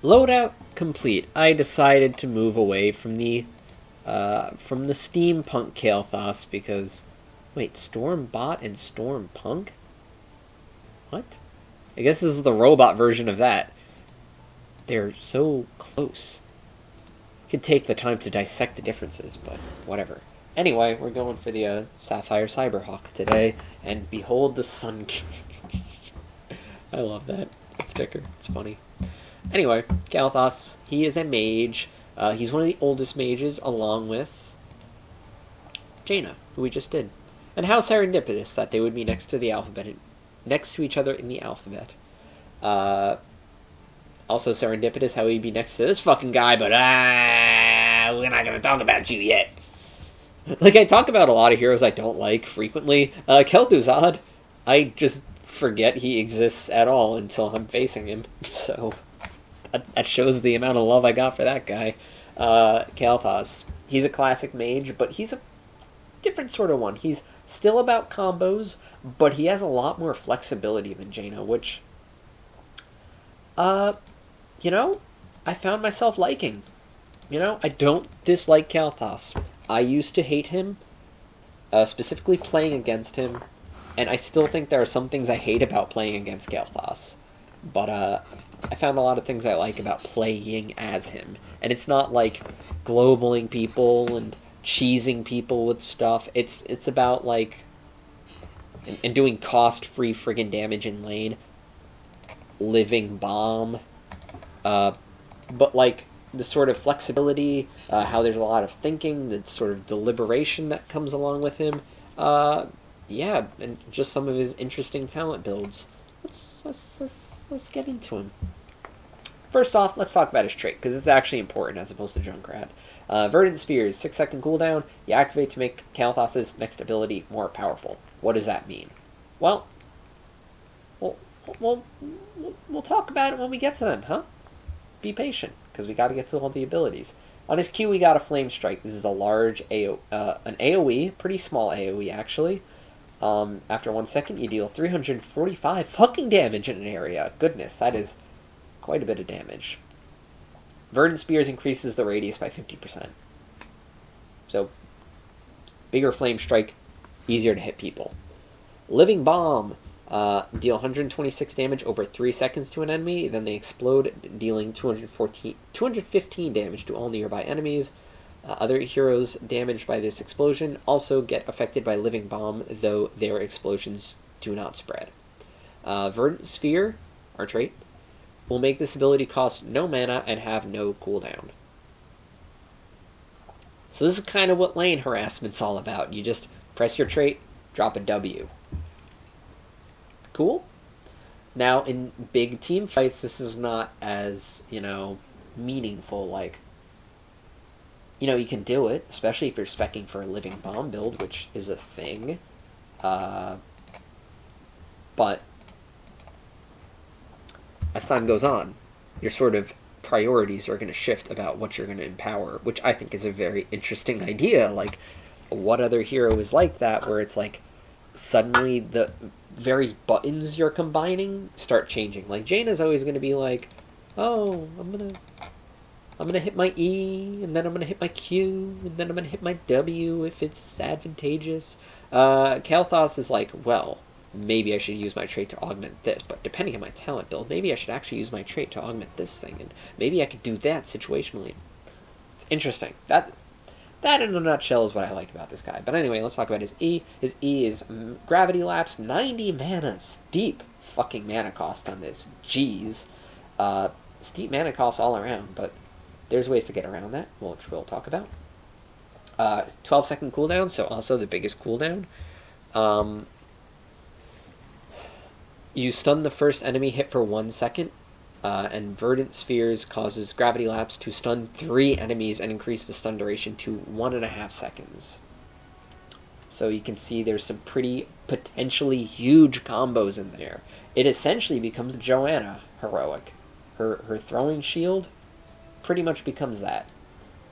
Loadout complete. I decided to move away from the steampunk Kael'thas because wait, Stormbot and Stormpunk? What? I guess this is the robot version of that. They're so close. You could take the time to dissect the differences, but whatever. Anyway, we're going for the Sapphire Cyberhawk today, and behold the Sun King. I love that sticker. It's funny. Anyway, Kael'thas, he is a mage. He's one of the oldest mages, along with Jaina, who we just did. And how serendipitous that they would be next to the alphabet, next to each other in the alphabet. Also serendipitous how he'd be next to this fucking guy, but we're not gonna talk about you yet. Like, I talk about a lot of heroes I don't like frequently. Kael'thas, I just forget he exists at all until I'm facing him. So that shows the amount of love I got for that guy. Kael'thas. He's a classic mage, but he's a different sort of one. He's still about combos, but he has a lot more flexibility than Jaina, which, you know, I found myself liking. You know, I don't dislike Kael'thas. I used to hate him, specifically playing against him, and I still think there are some things I hate about playing against Kael'thas. But I found a lot of things I like about playing as him. And it's not like globaling people and cheesing people with stuff. It's about, like, and doing cost-free friggin' damage in lane. Living bomb. But, like, the sort of flexibility, how there's a lot of thinking, the sort of deliberation that comes along with him. Yeah, and just some of his interesting talent builds. Let's get into him. First off, let's talk about his trait, because it's actually important as opposed to Junkrat. Verdant Spheres, 6-second cooldown. You activate to make Kael'thas' next ability more powerful. What does that mean? Well, we'll talk about it when we get to them, huh? Be patient, because we got to get to all the abilities. On his Q, we got a Flame Strike. This is a large an AoE, pretty small AoE, actually. After 1 second, you deal 345 fucking damage in an area. Goodness, that is quite a bit of damage. Verdant Spears increases the radius by 50%. So, bigger Flame Strike, easier to hit people. Living Bomb. Deal 126 damage over 3 seconds to an enemy, then they explode, dealing 215 damage to all nearby enemies. Other heroes damaged by this explosion also get affected by Living Bomb, though their explosions do not spread. Verdant Sphere, our trait, will make this ability cost no mana and have no cooldown. So this is kind of what lane harassment's all about. You just press your trait, drop a W. Cool? Now, in big team fights, this is not as, meaningful. Like, you can do it, especially if you're speccing for a Living Bomb build, which is a thing. But as time goes on, your sort of priorities are going to shift about what you're going to empower, which I think is a very interesting idea. Like, what other hero is like that, where it's like, suddenly the very buttons you're combining start changing. Like, Jaina's always going to be like, oh, I'm gonna hit my E, and then I'm gonna hit my Q, and then I'm gonna hit my W if it's advantageous. Kael'thas is like, well, maybe I should use my trait to augment this, but depending on my talent build, maybe I should actually use my trait to augment this thing, and maybe I could do that situationally. It's interesting. That in a nutshell is what I like about this guy. But anyway, let's talk about his E. His E is Gravity Lapse, 90 mana. Steep fucking mana cost on this. Jeez. Steep mana cost all around, but there's ways to get around that, which we'll talk about. 12-second cooldown, so also the biggest cooldown. You stun the first enemy hit for 1 second, and Verdant Spheres causes Gravity Lapse to stun 3 enemies and increase the stun duration to 1.5 seconds. So you can see there's some pretty potentially huge combos in there. It essentially becomes Joanna heroic. Her throwing shield pretty much becomes that,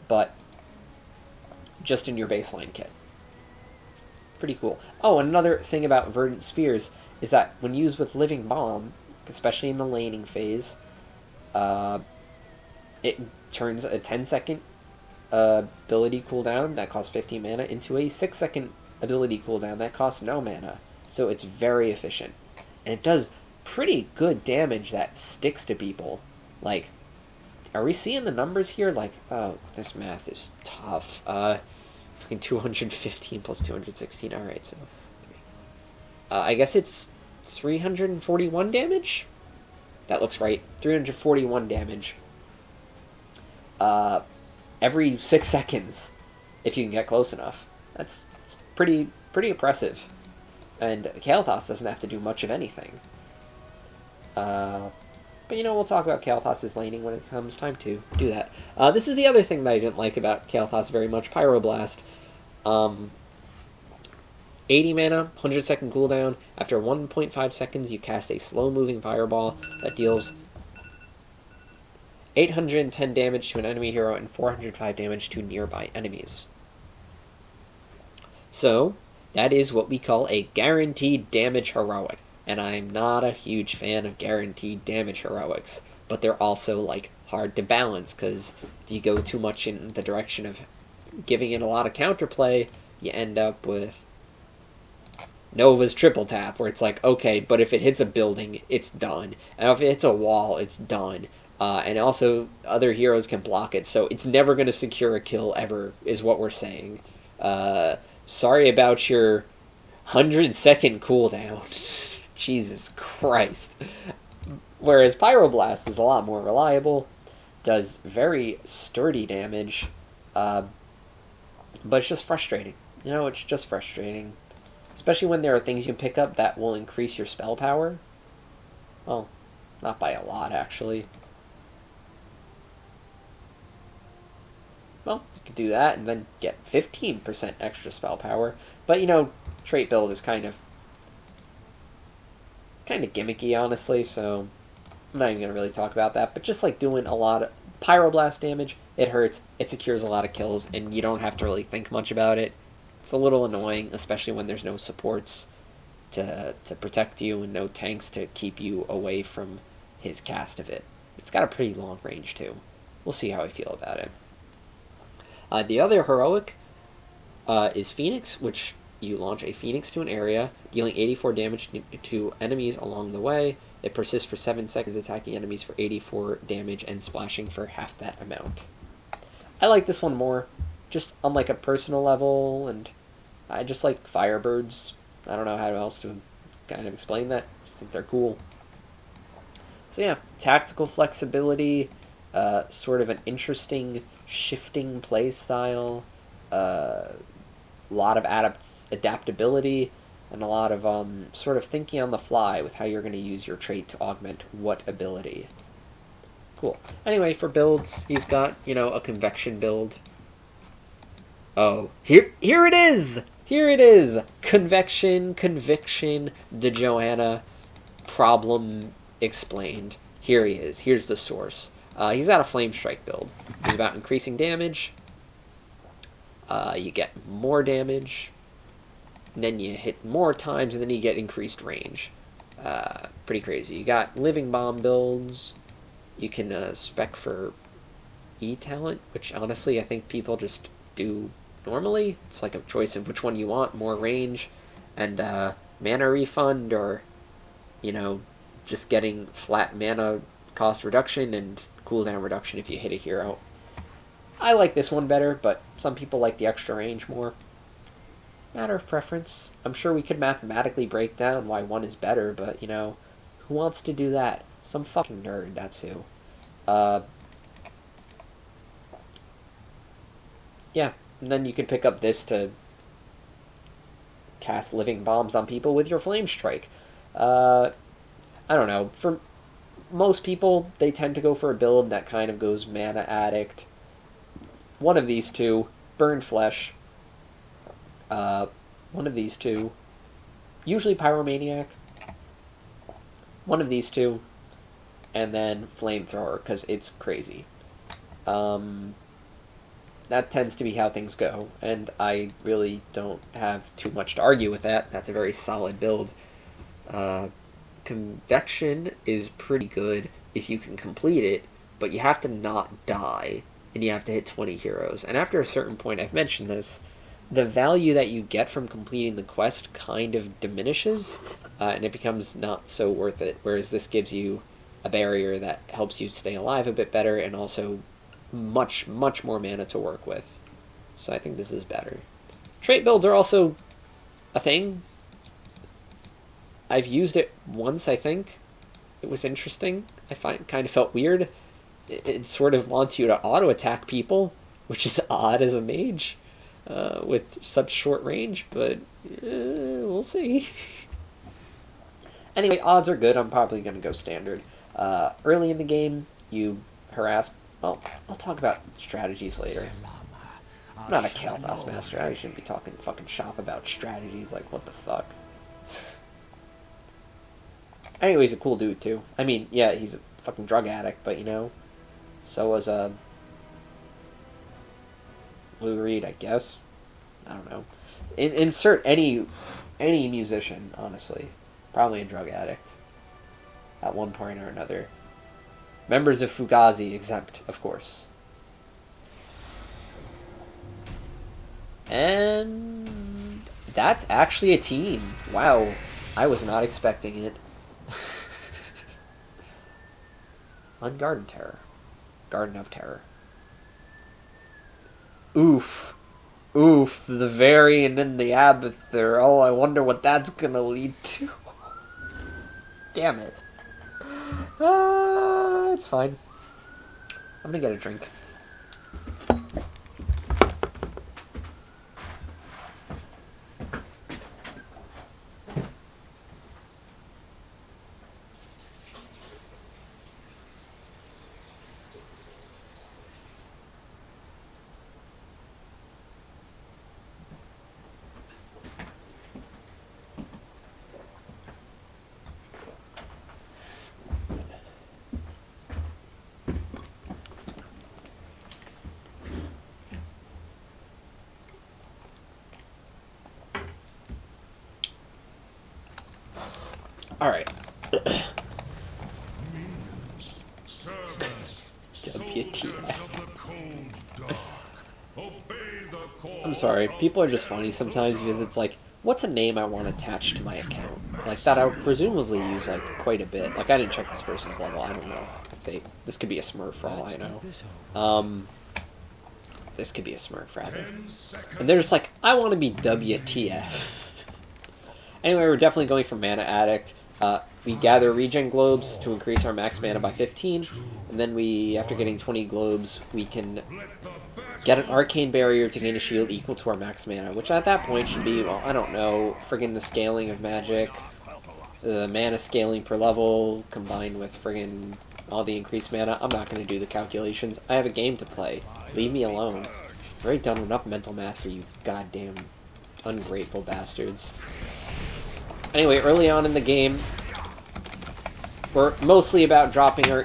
but just in your baseline kit. Pretty cool. Oh, another thing about Verdant Spears is that when used with Living Bomb, especially in the laning phase, It turns a 10-second ability cooldown that costs 15 mana into a 6-second ability cooldown that costs no mana. So it's very efficient. And it does pretty good damage that sticks to people. Like, are we seeing the numbers here? Like, oh, this math is tough. Fucking 215 plus 216. Alright, so. I guess it's 341 damage? That looks right. 341 damage. Every 6 seconds, if you can get close enough. That's pretty impressive. And Kael'thas doesn't have to do much of anything. But, we'll talk about Kael'thas' laning when it comes time to do that. This is the other thing that I didn't like about Kael'thas very much, Pyroblast. 80 mana, 100-second cooldown. After 1.5 seconds, you cast a slow-moving fireball that deals 810 damage to an enemy hero and 405 damage to nearby enemies. So, that is what we call a guaranteed damage heroic. And I'm not a huge fan of guaranteed damage heroics. But they're also, hard to balance, because if you go too much in the direction of giving it a lot of counterplay, you end up with Nova's triple tap, where it's like, okay, but if it hits a building, it's done. And if it hits a wall, it's done. And also, other heroes can block it, so it's never going to secure a kill ever, is what we're saying. Sorry about your 100-second cooldown. Jesus Christ. Whereas Pyroblast is a lot more reliable, does very sturdy damage, but it's just frustrating. It's just frustrating. Especially when there are things you can pick up that will increase your spell power. Well, not by a lot, actually. Well, you could do that and then get 15% extra spell power. But, trait build is kind of gimmicky, honestly, so I'm not even going to really talk about that. But just, doing a lot of Pyroblast damage, it hurts, it secures a lot of kills, and you don't have to really think much about it. It's a little annoying, especially when there's no supports to protect you and no tanks to keep you away from his cast of it. It's got a pretty long range, too. We'll see how I feel about it. The other heroic is Phoenix, which you launch a Phoenix to an area, dealing 84 damage to enemies along the way. It persists for 7 seconds, attacking enemies for 84 damage and splashing for half that amount. I like this one more, just on a personal level, and I just like Firebirds. I don't know how else to kind of explain that. I just think they're cool. So yeah, tactical flexibility, sort of an interesting shifting play style, a lot of adaptability, and a lot of sort of thinking on the fly with how you're going to use your trait to augment what ability. Cool. Anyway, for builds, he's got, a convection build. Oh, here it is! Here it is! Convection, conviction, the Joanna problem explained. Here he is. Here's the source. He's got a Flame Strike build. He's about increasing damage. You get more damage. And then you hit more times, and then you get increased range. Pretty crazy. You got Living Bomb builds. You can spec for E-Talent, which honestly I think people just do normally. It's like a choice of which one you want, more range, and mana refund, or, just getting flat mana cost reduction and cooldown reduction if you hit a hero. I like this one better, but some people like the extra range more. Matter of preference. I'm sure we could mathematically break down why one is better, but, who wants to do that? Some fucking nerd, that's who. Yeah, and then you can pick up this to cast Living Bombs on people with your Flame Strike. I don't know. For most people, they tend to go for a build that kind of goes Mana Addict. One of these two, Burn Flesh. One of these two, usually Pyromaniac. One of these two, and then Flamethrower, because it's crazy. That tends to be how things go, and I really don't have too much to argue with that. That's a very solid build. Convection is pretty good if you can complete it, but you have to not die, and you have to hit 20 heroes. And after a certain point, I've mentioned this, the value that you get from completing the quest kind of diminishes, and it becomes not so worth it, whereas this gives you a barrier that helps you stay alive a bit better, and also much, much more mana to work with. So I think this is better. Trait builds are also a thing. I've used it once, I think. It was interesting. Kind of felt weird. It sort of wants you to auto-attack people, which is odd as a mage with such short range, but we'll see. Anyway, odds are good. I'm probably going to go standard. Early in the game, you harass... Well, I'll talk about strategies later. I'm not a Kael'thas master. I shouldn't be talking fucking shop about strategies. Like, what the fuck? Anyway, he's a cool dude, too. I mean, yeah, he's a fucking drug addict, but, you know, so was, Lou Reed, I guess. I don't know. Insert any musician, honestly. Probably a drug addict. At one point or another. Members of Fugazi exempt, of course. And that's actually a team. Wow. I was not expecting it. On Garden Terror. Garden of Terror. Oof. Oof. The Varian and the Abathur. Oh, I wonder what that's gonna lead to. Damn it. It's fine. I'm gonna get a drink. Alright. WTF. I'm sorry, people are just funny sometimes because it's like, what's a name I want attached to my account? Like, that I would presumably use, like, quite a bit. Like, I didn't check this person's level, I don't know if they... This could be a Smurf for all I know. This could be a Smurf, rather. And they're just like, I want to be WTF. Anyway, we're definitely going for Mana Addict. We gather regen globes to increase our max mana by 15, and then after getting 20 globes, we can get an arcane barrier to gain a shield equal to our max mana, which at that point should be, well, I don't know, friggin' the scaling of magic, the mana scaling per level, combined with friggin' all the increased mana. I'm not going to do the calculations. I have a game to play. Leave me alone. I've already done enough mental math for you goddamn ungrateful bastards. Anyway, early on in the game, we're mostly about dropping our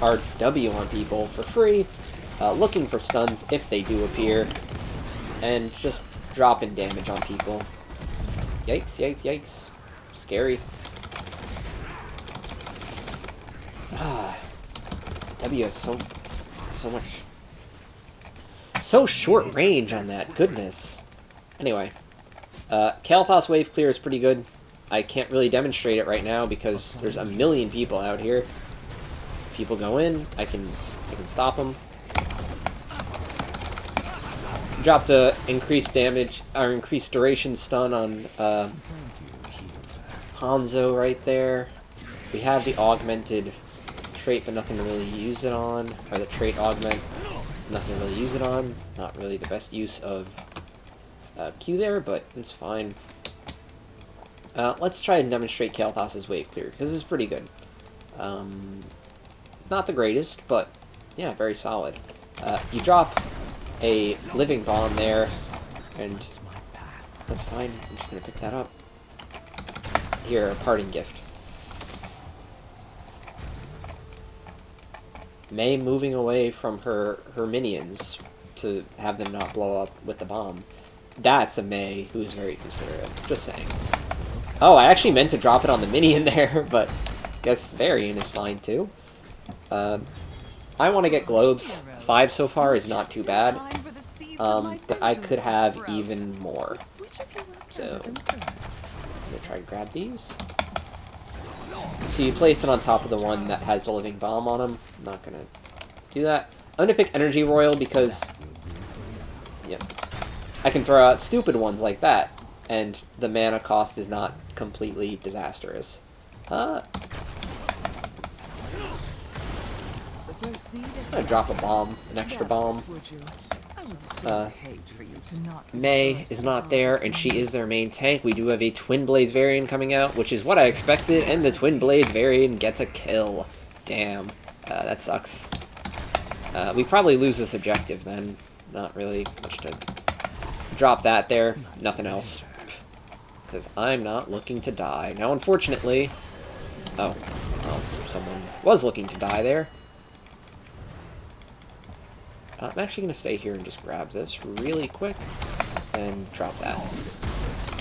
our W on people for free, looking for stuns if they do appear, and just dropping damage on people. Yikes, yikes, yikes. Scary. W has so much... So short range on that, goodness. Anyway, Kael'thas wave clear is pretty good. I can't really demonstrate it right now because there's a million people out here. People go in, I can stop them. Dropped a increased damage, or increased duration stun on Hanzo right there. We have the augmented trait, but nothing to really use it on. Or the trait augment, nothing to really use it on. Not really the best use of Q there, but it's fine. Let's try and demonstrate Kael'thas' wave clear, because it's pretty good. Not the greatest, but yeah, very solid. You drop a living bomb there, and that's fine. I'm just going to pick that up. Here, a parting gift. Mei moving away from her minions to have them not blow up with the bomb. That's a Mei who's very considerate. Just saying. Oh, I actually meant to drop it on the minion there, but I guess Varian is fine too. I want to get globes. 5 so far is not too bad. But I could have even more. So, I'm gonna try to grab these. So you place it on top of the one that has the living bomb on them. I'm not gonna do that. I'm gonna pick Energy Royal because, yeah, I can throw out stupid ones like that, and the mana cost is not completely disastrous. I'm gonna drop a bomb, an extra bomb. May is not there, and she is their main tank. We do have a Twin Blades variant coming out, which is what I expected, and the Twin Blades variant gets a kill. Damn. That sucks. We probably lose this objective then. Not really much to drop that there. Nothing else. Because I'm not looking to die. Now, unfortunately... Oh. Well, someone was looking to die there. I'm actually going to stay here and just grab this really quick and drop that.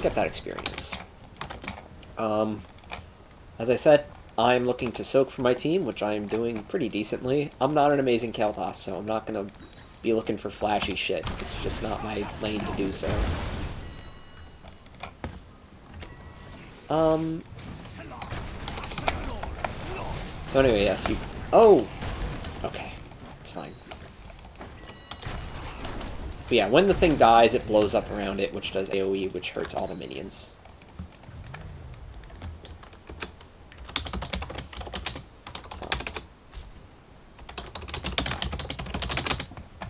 Get that experience. As I said, I'm looking to soak for my team, which I'm doing pretty decently. I'm not an amazing Kael'thas, so I'm not going to be looking for flashy shit. It's just not my lane to do so. So anyway, yes, you... Oh! Okay. It's fine. But yeah, when the thing dies, it blows up around it, which does AoE, which hurts all the minions.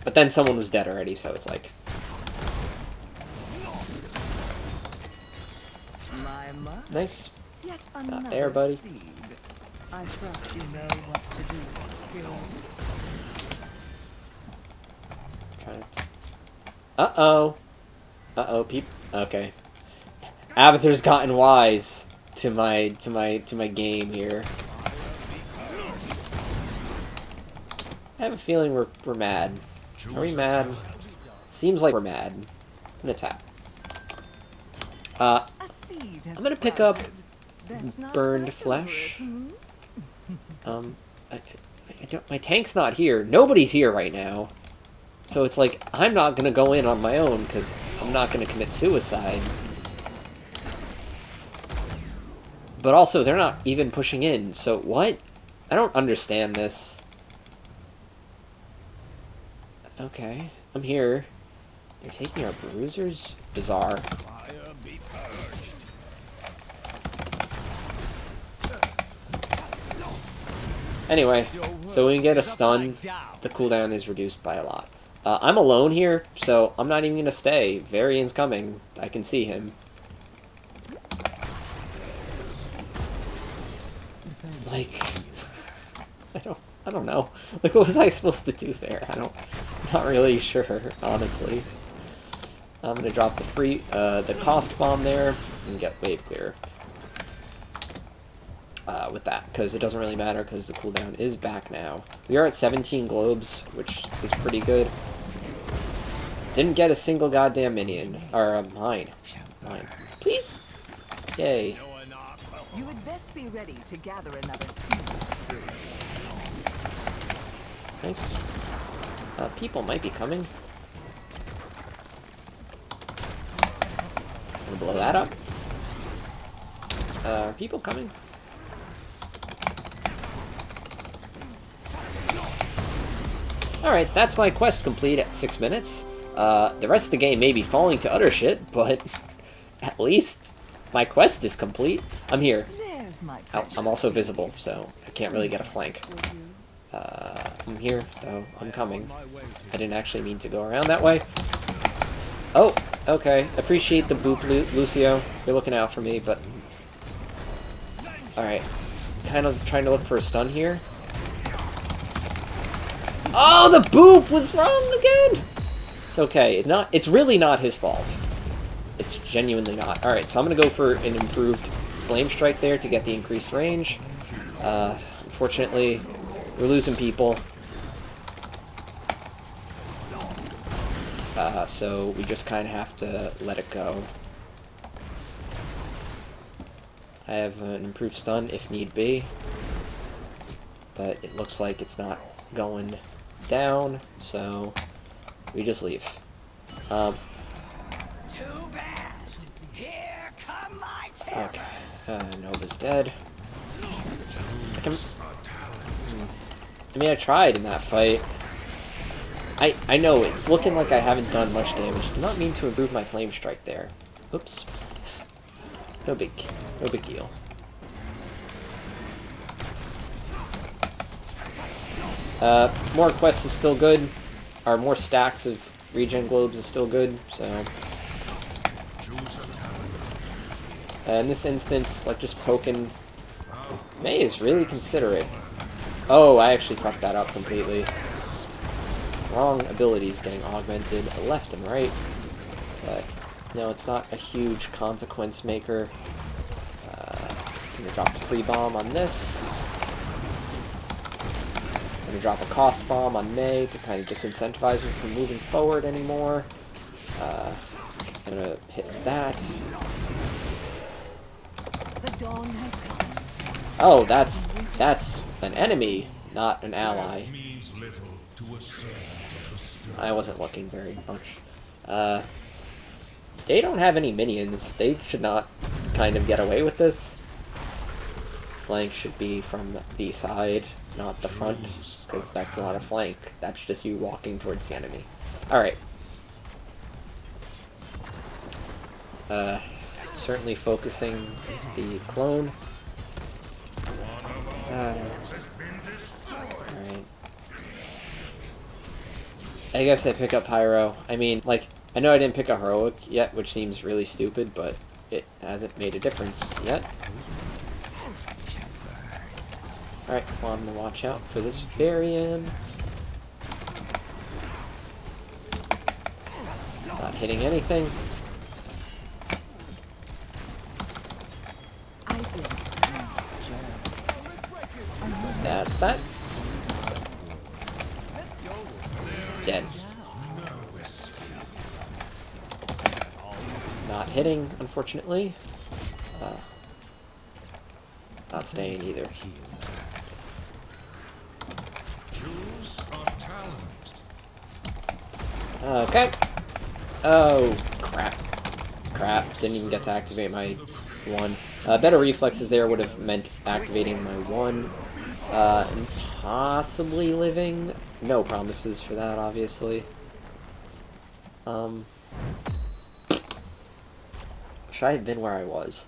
But then someone was dead already, so it's like... Nice. Not there, buddy. I trust you know what to do, heroes. Trying to... Uh-oh. Uh-oh, okay. Abather's gotten wise to my game here. I have a feeling we're mad. Are we mad? Seems like we're mad. I'm gonna tap. I'm gonna pick up Burned Flesh. My tank's not here. Nobody's here right now. So it's like, I'm not gonna go in on my own, because I'm not gonna commit suicide. But also, they're not even pushing in, so what? I don't understand this. Okay, I'm here. They're taking our bruisers? Bizarre. Anyway, so when you get a stun, the cooldown is reduced by a lot. I'm alone here, so I'm not even gonna stay. Varian's coming. I can see him. Like, I don't know. Like, what was I supposed to do there? I'm not really sure, honestly. I'm gonna drop the cost bomb there and get wave clear. With that, because it doesn't really matter, because the cooldown is back now. We are at 17 globes, which is pretty good. Didn't get a single goddamn minion. Or, mine. Mine. Please? Yay. You would best be ready to gather another seed. Nice. People might be coming. Gonna blow that up. Are people coming? Alright, that's my quest complete at 6 minutes. The rest of the game may be falling to utter shit, but at least my quest is complete. I'm here. Oh, I'm also visible, so I can't really get a flank. I'm here, though. I'm coming. I didn't actually mean to go around that way. Oh, okay. Appreciate the boop, Lucio. You're looking out for me, but... Alright. Kind of trying to look for a stun here. Oh, the boop was wrong again! It's okay. It's really not his fault. It's genuinely not. Alright, so I'm gonna go for an improved Flame Strike there to get the increased range. Unfortunately, we're losing people. So we just kind of have to let it go. I have an improved stun if need be. But it looks like it's not going down, so we just leave. Too bad. Here come my Okay, Nova's dead. I mean, I tried in that fight. I know, it's looking like I haven't done much damage. Do not mean to improve my flame strike there. Oops. No big deal. More quests is still good. Or more stacks of regen globes is still good, so... in this instance, like, just poking... May is really considerate. Oh, I actually fucked that up completely. Wrong abilities getting augmented left and right. But, no, it's not a huge consequence maker. I'm gonna drop a free bomb on this. I'm gonna drop a cost bomb on May to kind of disincentivize him from moving forward anymore. I'm gonna hit that. Oh, that's an enemy, not an ally. I wasn't looking very much. They don't have any minions. They should not kind of get away with this. Flank should be from the side, not the front, because that's not a flank. That's just you walking towards the enemy. Alright. Certainly focusing the clone. Alright. I guess I pick up Pyro. I mean, like, I know I didn't pick a Heroic yet, which seems really stupid, but it hasn't made a difference yet. Alright, well, I'm gonna watch out for this Varian. Not hitting anything. That's that. Dead. Not hitting, unfortunately. Not staying either. Okay. Oh, crap. Crap. Didn't even get to activate my 1. Better reflexes there would have meant activating my 1. And possibly living. No promises for that, obviously. Should I have been where I was?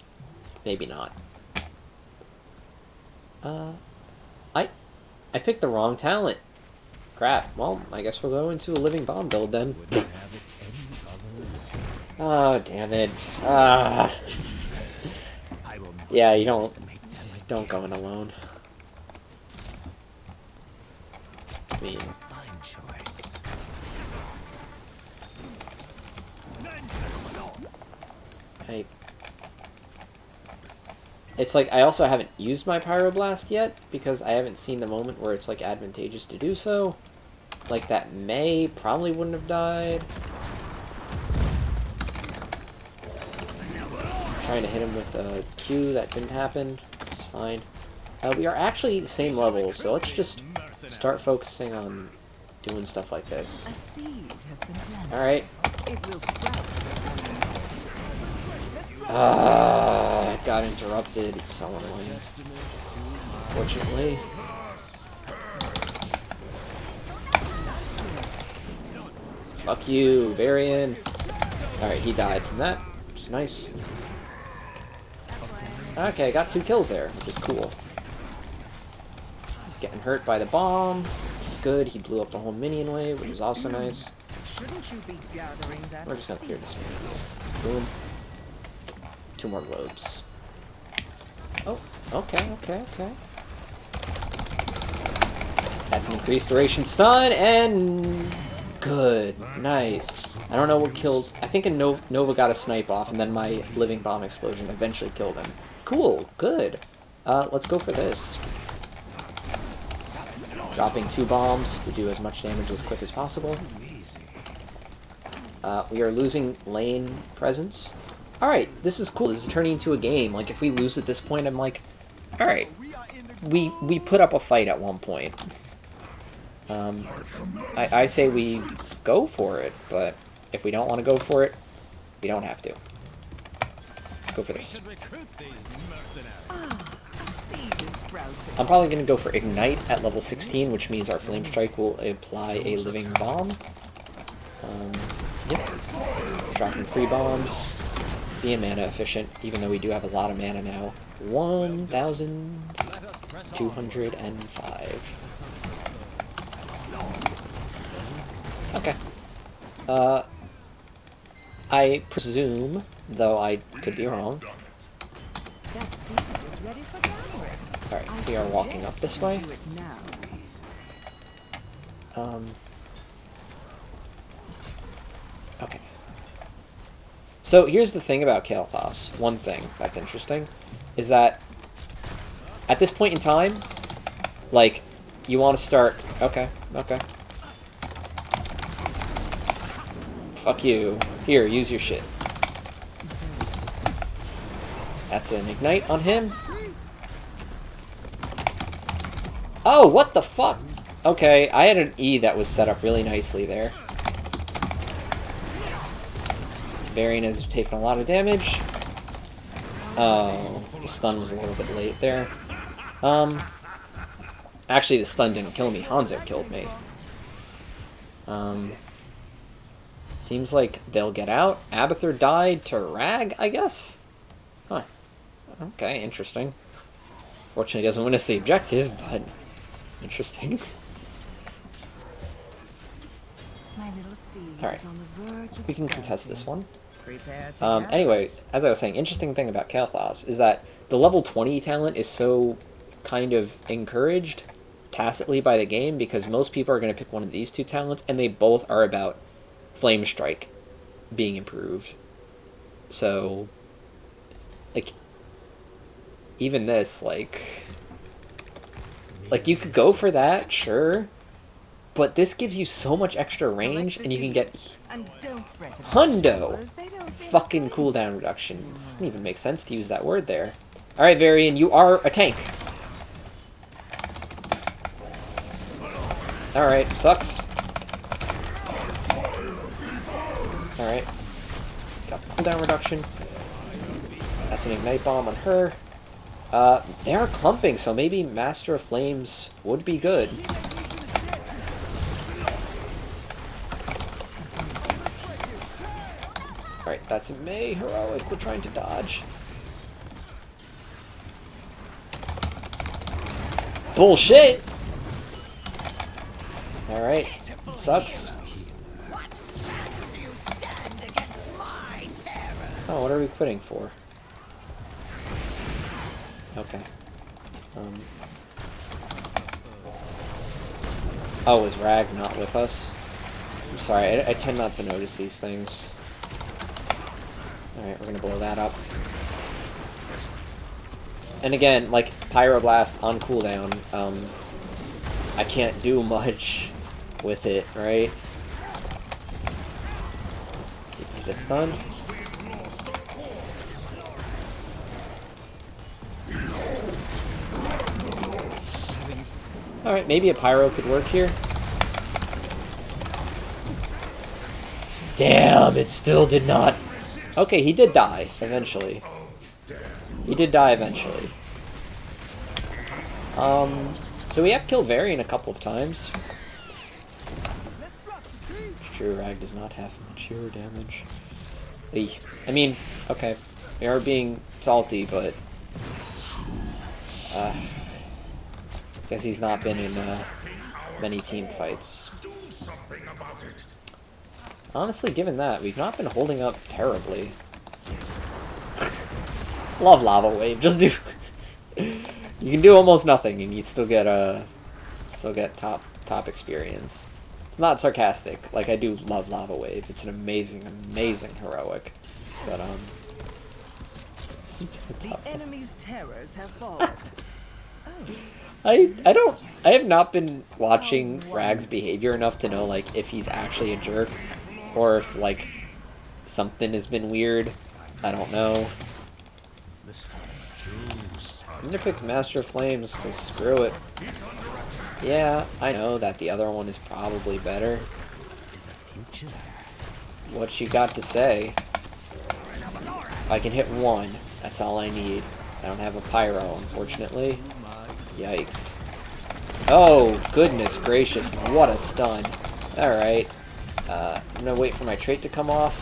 Maybe not. I picked the wrong talent. Crap. Well, I guess we'll go into a living bomb build then. Oh, damn it. Yeah, you don't go in alone. I mean, it's like, I also haven't used my Pyroblast yet, because I haven't seen the moment where it's, like, advantageous to do so. Like, that May probably wouldn't have died. Trying to hit him with a Q, that didn't happen. It's fine. We are actually the same level, so let's just start focusing on doing stuff like this. Alright. Got interrupted. It's so annoying. Fortunately. Fuck you, Varian. Alright, he died from that, which is nice. Okay, I got 2 kills there, which is cool. He's getting hurt by the bomb, which is good. He blew up the whole minion wave, which is also nice. We're just gonna clear this one. Boom. 2 more globes. Oh, okay. That's an increased duration stun, and good. Nice. I don't know what killed... I think a Nova got a snipe off, and then my living bomb explosion eventually killed him. Cool. Good. Let's go for this. Dropping 2 bombs to do as much damage as quick as possible. We are losing lane presence. Alright, this is cool. This is turning into a game. Like, if we lose at this point, I'm like, alright. We put up a fight at one point. I say we go for it, but if we don't want to go for it, we don't have to. Go for this. I'm probably going to go for Ignite at level 16, which means our Flame Strike will apply a Living Bomb. Yep. Dropping 3 bombs. Being mana efficient, even though we do have a lot of mana now. 1,205. Okay. I presume, though I could be wrong. Alright, we are walking up this way. Okay. So here's the thing about Kael'thas. One thing that's interesting is that at this point in time, like, you want to start... Okay. Fuck you. Here, use your shit. That's an Ignite on him. Oh, what the fuck? Okay, I had an E that was set up really nicely there. Varian has taken a lot of damage. Oh, the stun was a little bit late there. Actually, the stun didn't kill me. Hanzo killed me. Seems like they'll get out. Abathur died to Rag, I guess? Huh. Okay, interesting. Fortunately, he doesn't win us the objective, but interesting. Alright. We can contest this one. Anyway, as I was saying, interesting thing about Kael'thas is that the level 20 talent is so kind of encouraged tacitly by the game because most people are going to pick one of these 2 talents, and they both are about Flame Strike being improved. So, like, even this, like you could go for that, sure, but this gives you so much extra range, and you can get hundo fucking cooldown reduction. It doesn't even make sense to use that word there. Alright, Varian, you are a tank. Alright, sucks. Alright. Got the cooldown reduction. That's an Ignite Bomb on her. They are clumping, so maybe Master of Flames would be good. Alright, that's a May heroic. We're trying to dodge. Bullshit! Alright, sucks. Oh, what are we quitting for? Okay. Oh, is Rag not with us? I'm sorry, I tend not to notice these things. Alright, we're gonna blow that up. And again, like, Pyroblast on cooldown, I can't do much with it, right? Give me the stun. Alright, maybe a Pyro could work here. Damn, it still did not... Okay, he did die, eventually. He did die eventually. So we have killed Varian a couple of times. Sure, Rag does not have much hero damage. Eey. I mean, okay, we are being salty, but... guess he's not been in many team fights. Honestly, given that, we've not been holding up terribly. Love Lava Wave. Just do... You can do almost nothing, and you still get top experience. It's not sarcastic. Like, I do love Lava Wave. It's an amazing, amazing heroic. But the enemy's terrors have fallen. I have not been watching Rag's behavior enough to know, like, if he's actually a jerk, or if, like, something has been weird. I don't know. I'm gonna pick Master of Flames, because screw it. Yeah, I know that the other one is probably better. What you got to say? If I can hit one, that's all I need. I don't have a pyro, unfortunately. Yikes. Oh, goodness gracious, what a stun. Alright. I'm gonna wait for my trait to come off.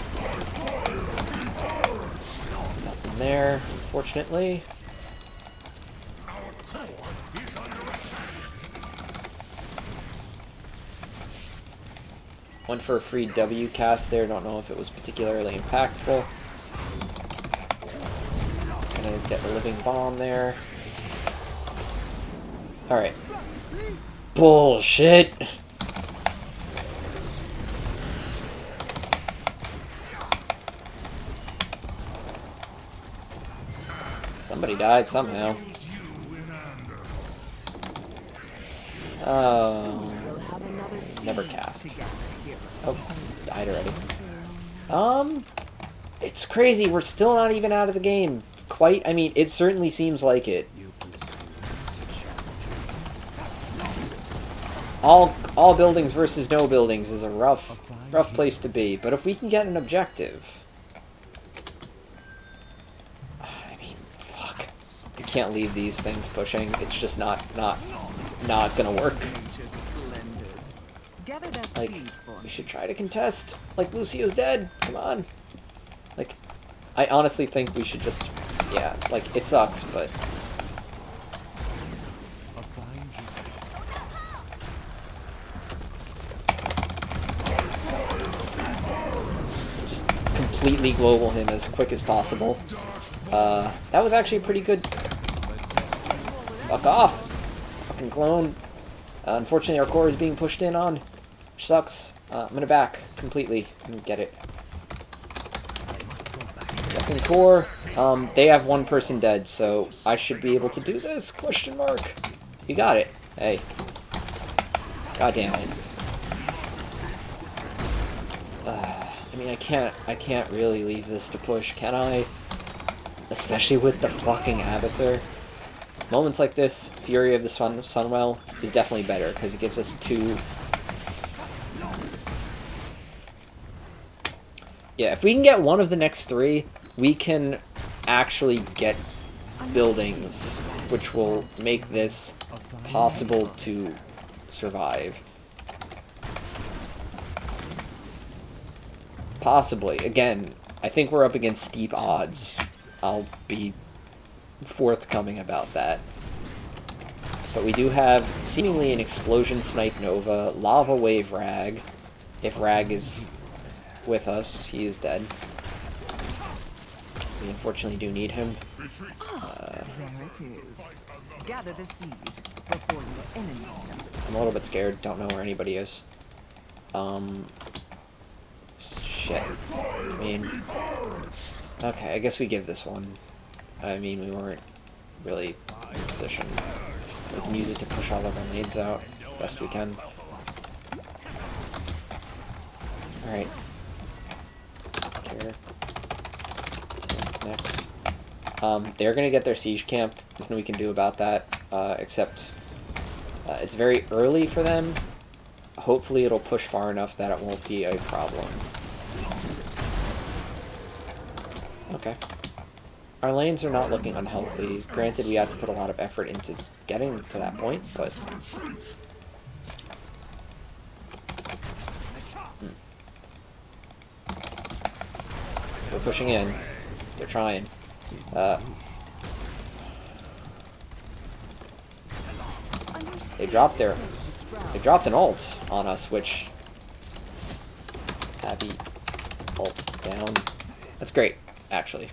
Nothing there, unfortunately. Went for a free W cast there, don't know if it was particularly impactful. Gonna get the living bomb there. Alright. Bullshit! Somebody died somehow. Oh. Never cast. Oh, died already. It's crazy. We're still not even out of the game. Quite. I mean, it certainly seems like it. All buildings versus no buildings is a rough place to be. But if we can get an objective, I mean, fuck. You can't leave these things pushing. It's just not gonna work. Like, we should try to contest. Like, Lucio's dead. Come on. Like, I honestly think we should just, yeah, like, it sucks, but just completely global him as quick as possible. That was actually pretty good. Fuck off. Fucking clone. Unfortunately, our core is being pushed in on, which sucks. I'm gonna back completely and get it. Second core. They have one person dead, so I should be able to do this? Question mark. You got it. Hey. God damn it. I mean, I can't really leave this to push, can I? Especially with the fucking Abathur. Moments like this, Fury of the Sunwell is definitely better, because it gives us two... Yeah, if we can get one of the next three, we can actually get buildings, which will make this possible to survive. Possibly. Again, I think we're up against steep odds. I'll be forthcoming about that. But we do have seemingly an Explosion Snipe Nova, Lava Wave Rag. If Rag is with us, he is dead. We unfortunately do need him. There it is. Gather the seed before your enemy does. I'm a little bit scared. Don't know where anybody is. Shit. I mean... Okay, I guess we give this one. I mean, we weren't really in position. We can use it to push all of our nades out best we can. Alright. Here. Next. They're gonna get their siege camp. There's nothing we can do about that, except it's very early for them. Hopefully it'll push far enough that it won't be a problem. Okay. Our lanes are not looking unhealthy. Granted, we had to put a lot of effort into getting to that point, but... We're pushing in. They're trying. They dropped an ult on us, which... Abby ult down. That's great, actually.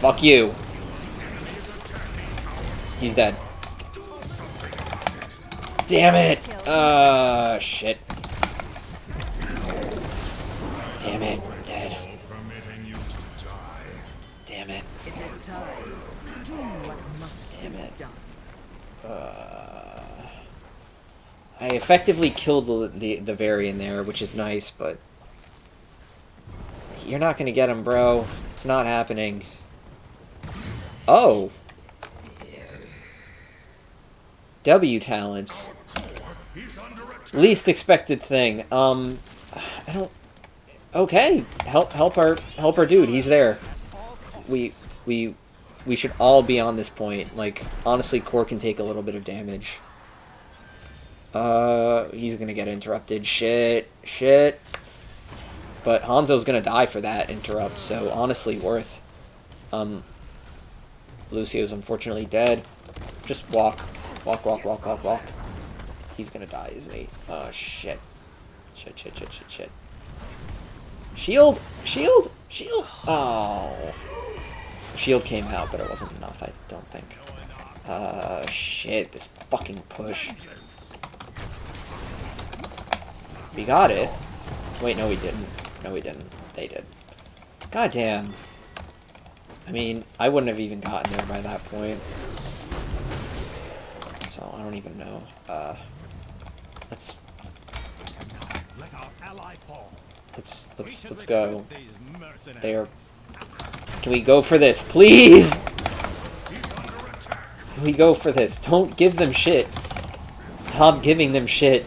Fuck you. He's dead. Damn it! Shit. Damn it, I'm dead. Damn it. It is time. Do what must Damn be it. done. I effectively killed the Varian there, which is nice, but... You're not gonna get him, bro. It's not happening. Oh! W talents. Least expected thing. I don't. Okay, help our dude. He's there. We should all be on this point. Like, honestly, Core can take a little bit of damage. He's gonna get interrupted. Shit. But Hanzo's gonna die for that interrupt, so honestly worth. Lucio's unfortunately dead. Just walk. Walk. He's gonna die, isn't he? Oh, shit. Shit. Shield! Oh. Shield came out, but it wasn't enough, I don't think. Shit, this fucking push. We got it. Wait, no we didn't. They did. God damn. I mean, I wouldn't have even gotten there by that point. So, I don't even know. Let's go. There. Can we go for this, please? Can we go for this? Don't give them shit. Stop giving them shit.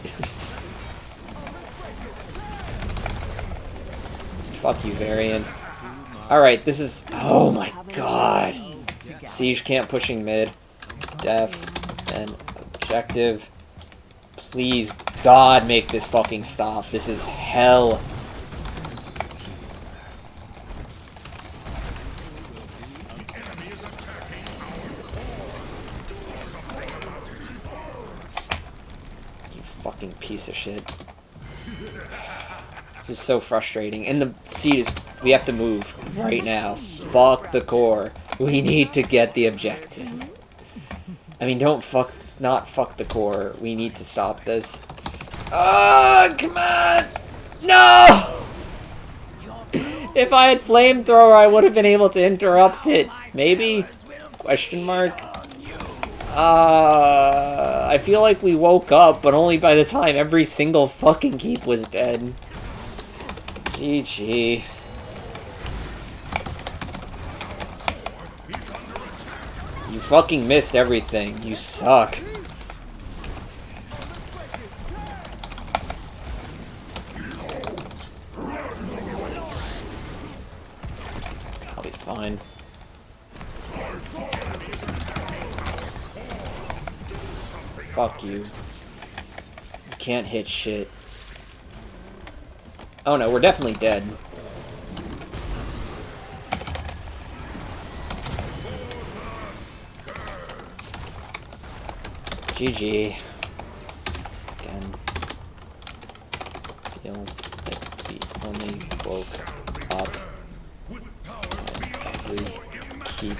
Fuck you, Varian. Alright, this is... Oh my god. Siege camp pushing mid. Def. And objective. Please, God, make this fucking stop. This is hell. You fucking piece of shit. This is so frustrating. And the seed is... We have to move right now. Fuck the core. We need to get the objective. I mean, not fuck the core. We need to stop this. Oh, come on! No! If I had flamethrower, I would have been able to interrupt it. Maybe? Question mark? I feel like we woke up, but only by the time every single fucking keep was dead. GG. You fucking missed everything. You suck. I'll be fine. Fuck you. You can't hit shit. Oh no, we're definitely dead. GG. Again. Feel like we only woke up when every keep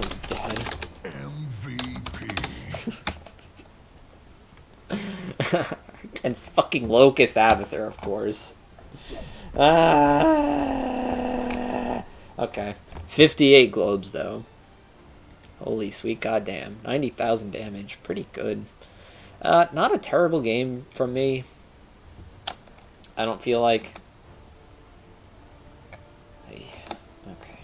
was dead. Against fucking Locust Abathur, of course. Okay. 58 globes, though. Holy sweet goddamn. 90,000 damage. Pretty good. Not a terrible game from me. I don't feel like... Okay.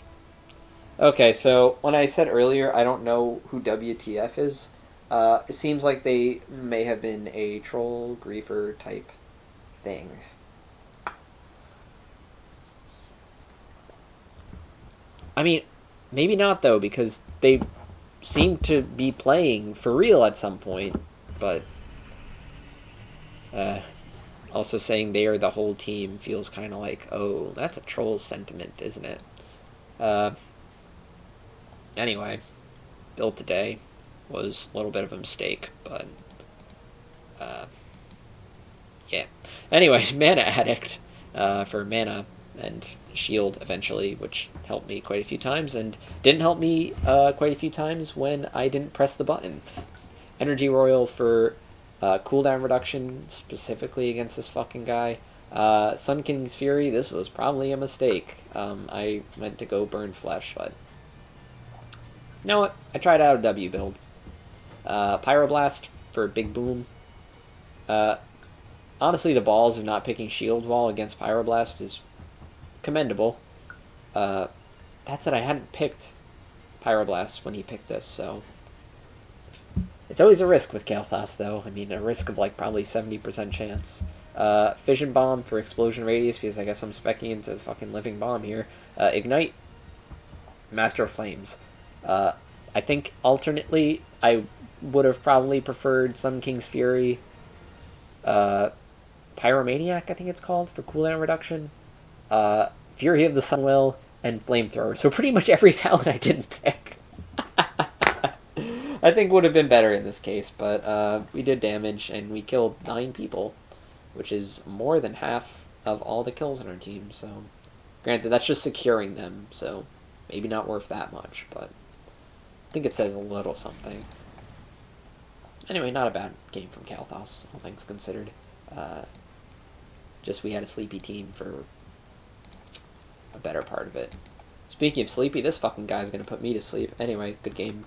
Okay, so when I said earlier I don't know who WTF is, it seems like they may have been a troll griefer type thing. I mean, maybe not though, because they seem to be playing for real at some point, but also saying they are the whole team feels kind of like, oh, that's a troll sentiment, isn't it? Anyway, build today was a little bit of a mistake, but yeah. Anyway, Mana Addict for mana and shield eventually, which helped me quite a few times, and didn't help me quite a few times when I didn't press the button. Energy Royal for cooldown reduction, specifically against this fucking guy. Sun King's Fury, this was probably a mistake. I meant to go burn flesh, but... You know what? I tried out a W build. Pyroblast for Big Boom. Honestly, the balls of not picking Shield Wall against Pyroblast is commendable. That said, I hadn't picked Pyroblast when he picked this, so... It's It's always a risk with Kael'thas, though. I mean, a risk of like probably 70% chance. Fission Bomb for explosion radius, because I guess I'm specking into fucking living bomb here. Ignite. Master of Flames. I think alternately, I would have probably preferred Sun King's Fury. Pyromaniac, I think it's called, for cooldown reduction. Fury of the Sunwell, and Flamethrower. So pretty much every talent I didn't pick. I think would have been better in this case, but we did damage, and we killed 9 people, which is more than half of all the kills in our team, so... Granted, that's just securing them, so maybe not worth that much, but I think it says a little something. Anyway, not a bad game from Kael'thas, all things considered. Just we had a sleepy team for a better part of it. Speaking of sleepy, this fucking guy's gonna put me to sleep. Anyway, good game.